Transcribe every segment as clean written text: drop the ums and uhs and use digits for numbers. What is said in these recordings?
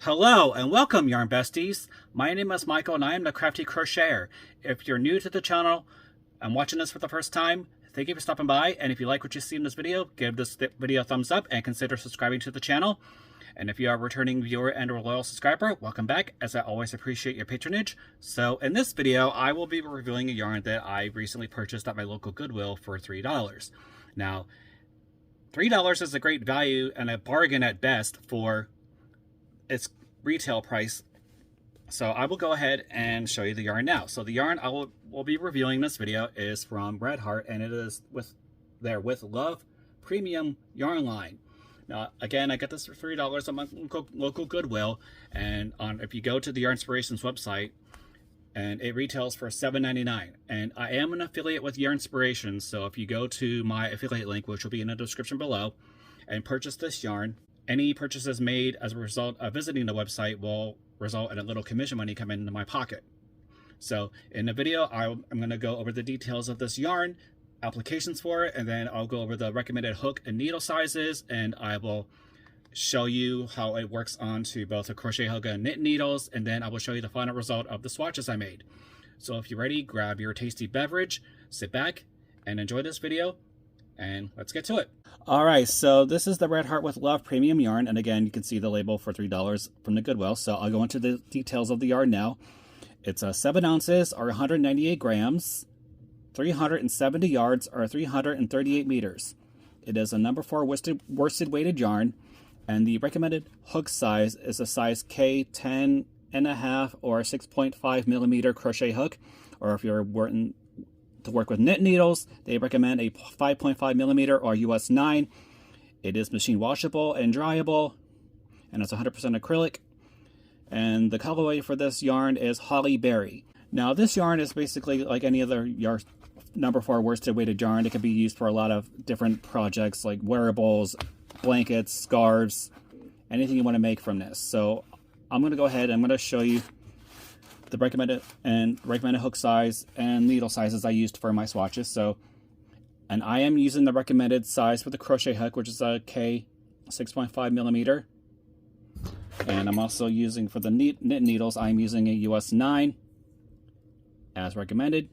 Hello and welcome, Yarn Besties. My name is Michael and I am the Crafty Crocheter. If you're new to the channel and watching this for the first time, thank you for stopping by. And if you like what you see in this video, give this video a thumbs up and consider subscribing to the channel. And if you are a returning viewer and or loyal subscriber, welcome back, as I always appreciate your patronage. So in this video, I will be reviewing a yarn that I recently purchased at my local Goodwill for $3. Now, $3 is a great value and a bargain at best for its retail price. So I will go ahead and show you the yarn now. So the yarn I will be reviewing in this video is from Red Heart, and it is with Love Premium Yarn Line. Now again, I got this for $3 on my local Goodwill, and if you go to the Yarnspirations website, and it retails for $7.99. And I am an affiliate with Yarnspirations, so if you go to my affiliate link, which will be in the description below, and purchase this yarn, any purchases made as a result of visiting the website will result in a little commission money coming into my pocket. So in the video, I'm going to go over the details of this yarn, applications for it, and then I'll go over the recommended hook and needle sizes, and I will show you how it works onto both a crochet hook and knit needles, and then I will show you the final result of the swatches I made. So if you're ready, grab your tasty beverage, sit back, and enjoy this video, and let's get to it. Alright, so this is the Red Heart with Love Premium Yarn, and again, you can see the label for $3 from the Goodwill. So I'll go into the details of the yarn now. It's 7 ounces or 198 grams, 370 yards or 338 meters. It is a number 4 worsted weighted yarn, and the recommended hook size is a size K 10.5 or 6.5 millimeter crochet hook, or if you're to work with knit needles, they recommend a 5.5 millimeter or US 9. It is machine washable and dryable, and it's 100% acrylic. And the colorway for this yarn is Holly Berry. Now this yarn is basically like any other number 4 worsted weighted yarn. It can be used for a lot of different projects like wearables, blankets, scarves, anything you want to make from this. So I'm going to go ahead and I'm going to show you the recommended hook size and needle sizes I used for my swatches. So, and I am using the recommended size for the crochet hook, which is a K 6.5 millimeter. And I'm also using for the knit needles, I'm using a US 9 as recommended.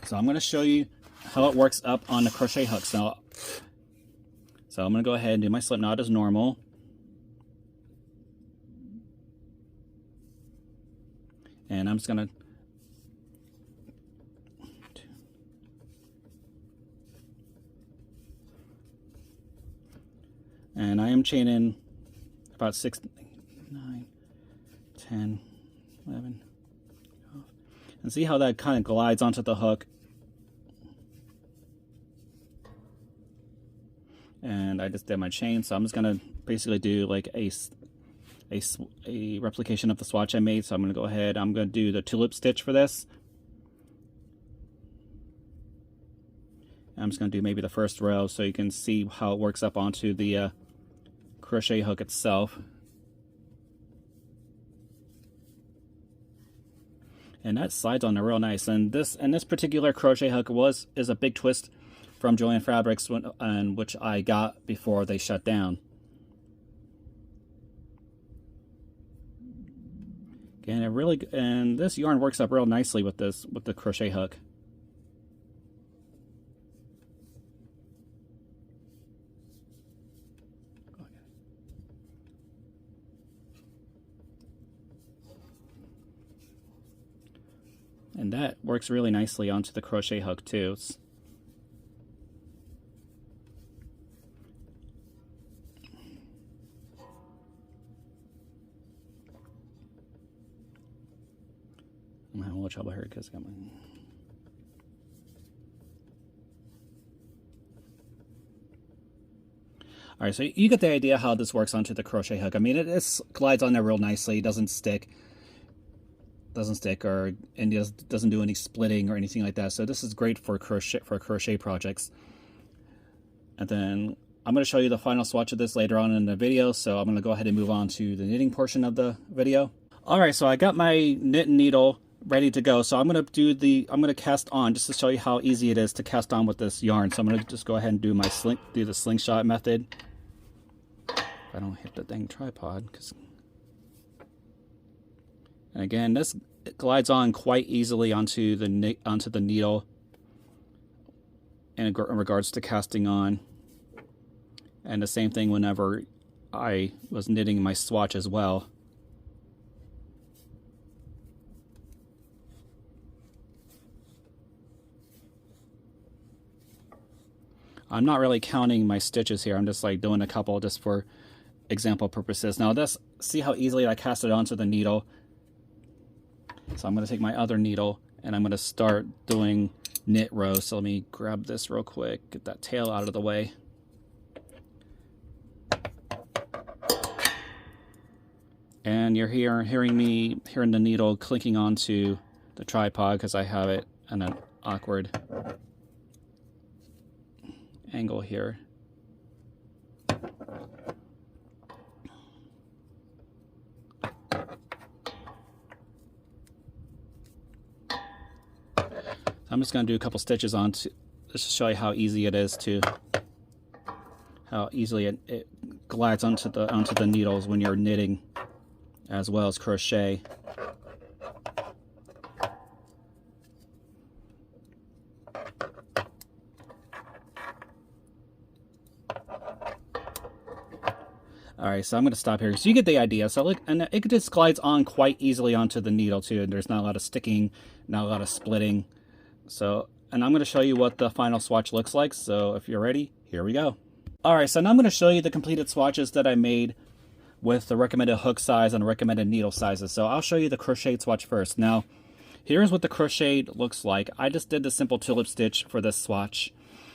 So I'm going to show you how it works up on the crochet hooks. Now, so I'm going to go ahead and do my slip knot as normal. And I'm just going to I am chaining about 6, 9, 10, 11, 12. And see how that kind of glides onto the hook. And I just did my chain, so I'm just going to basically do like a replication of the swatch I made. So I'm going to go ahead, I'm going to do the tulip stitch for this. I'm just going to do maybe the first row so you can see how it works up onto the crochet hook itself. And that slides on there real nice. And this particular crochet hook is a big twist from Joann Fabrics, which I got before they shut down. And this yarn works up real nicely with the crochet hook. And that works really nicely onto the crochet hook too. I'm having a little trouble here because I got my... Alright, so you get the idea how this works onto the crochet hook. I mean, it glides on there real nicely. It doesn't stick, or and it doesn't do any splitting or anything like that. So this is great for crochet projects. And then I'm going to show you the final swatch of this later on in the video. So I'm going to go ahead and move on to the knitting portion of the video. Alright, so I got my knit needle ready to go. So I'm going to cast on just to show you how easy it is to cast on with this yarn. So I'm going to just go ahead and do the slingshot method. If I don't hit the dang tripod, and again, this glides on quite easily onto the needle in regards to casting on. And the same thing whenever I was knitting my swatch as well. I'm not really counting my stitches here. I'm just like doing a couple just for example purposes. Now see how easily I cast it onto the needle. So I'm going to take my other needle and I'm going to start doing knit rows. So let me grab this real quick, get that tail out of the way. And you're hearing the needle clinking onto the tripod because I have it in an awkward angle here. I'm just going to do a couple stitches on just to show you how easy it is how easily it glides onto the needles when you're knitting as well as crochet. Alright, so I'm going to stop here. So you get the idea. So look, and it just glides on quite easily onto the needle too, and there's not a lot of sticking, not a lot of splitting. So, and I'm going to show you what the final swatch looks like. So if you're ready, here we go. Alright, so now I'm going to show you the completed swatches that I made with the recommended hook size and recommended needle sizes. So I'll show you the crocheted swatch first. Now, here's what the crocheted looks like. I just did the simple tulip stitch for this swatch.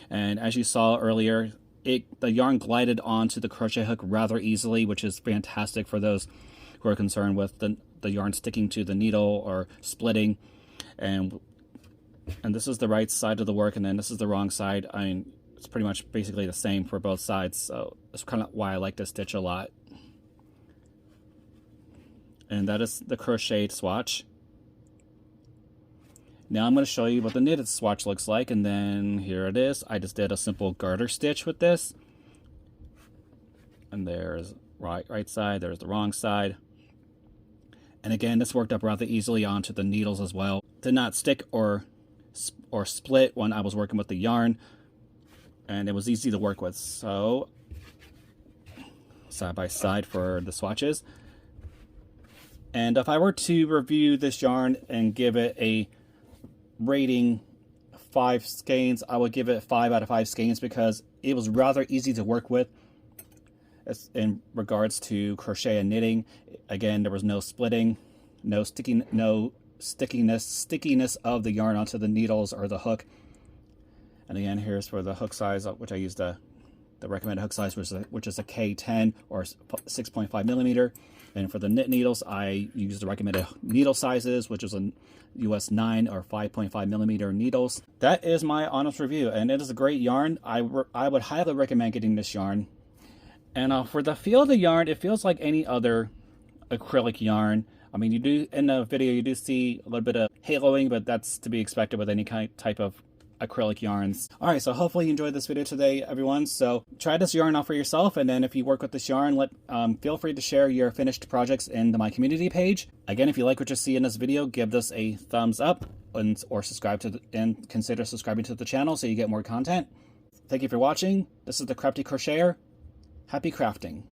And as you saw earlier, the yarn glided onto the crochet hook rather easily, which is fantastic for those who are concerned with the yarn sticking to the needle or splitting. And this is the right side of the work, and then this is the wrong side. I mean, it's pretty much basically the same for both sides, so that's kind of why I like this stitch a lot. And that is the crocheted swatch. Now I'm going to show you what the knitted swatch looks like, and then here it is. I just did a simple garter stitch with this. And there's right side, there's the wrong side. And again, this worked up rather easily onto the needles as well. Did not stick or split when I was working with the yarn, and it was easy to work with. So side by side for the swatches. And if I were to review this yarn and give it a rating 5 skeins, I would give it 5 out of 5 skeins because it was rather easy to work with in regards to crochet and knitting. Again, there was no splitting, no stickiness of the yarn onto the needles or the hook. And again, here's for the hook size, which I used the recommended hook size, which is a K10 or 6.5 millimeter. And for the knit needles, I used the recommended needle sizes, which is a US 9 or 5.5 millimeter needles. That is my honest review, and it is a great yarn. I would highly recommend getting this yarn. And for the feel of the yarn, it feels like any other acrylic yarn. I mean, in the video, you do see a little bit of haloing, but that's to be expected with any type of acrylic yarns. Alright, so hopefully you enjoyed this video today, everyone. So try this yarn out for yourself, and then if you work with this yarn, feel free to share your finished projects in my community page. Again, if you like what you see in this video, give this a thumbs up or subscribe and consider subscribing to the channel so you get more content. Thank you for watching. This is the Crafty Crocheter. Happy crafting.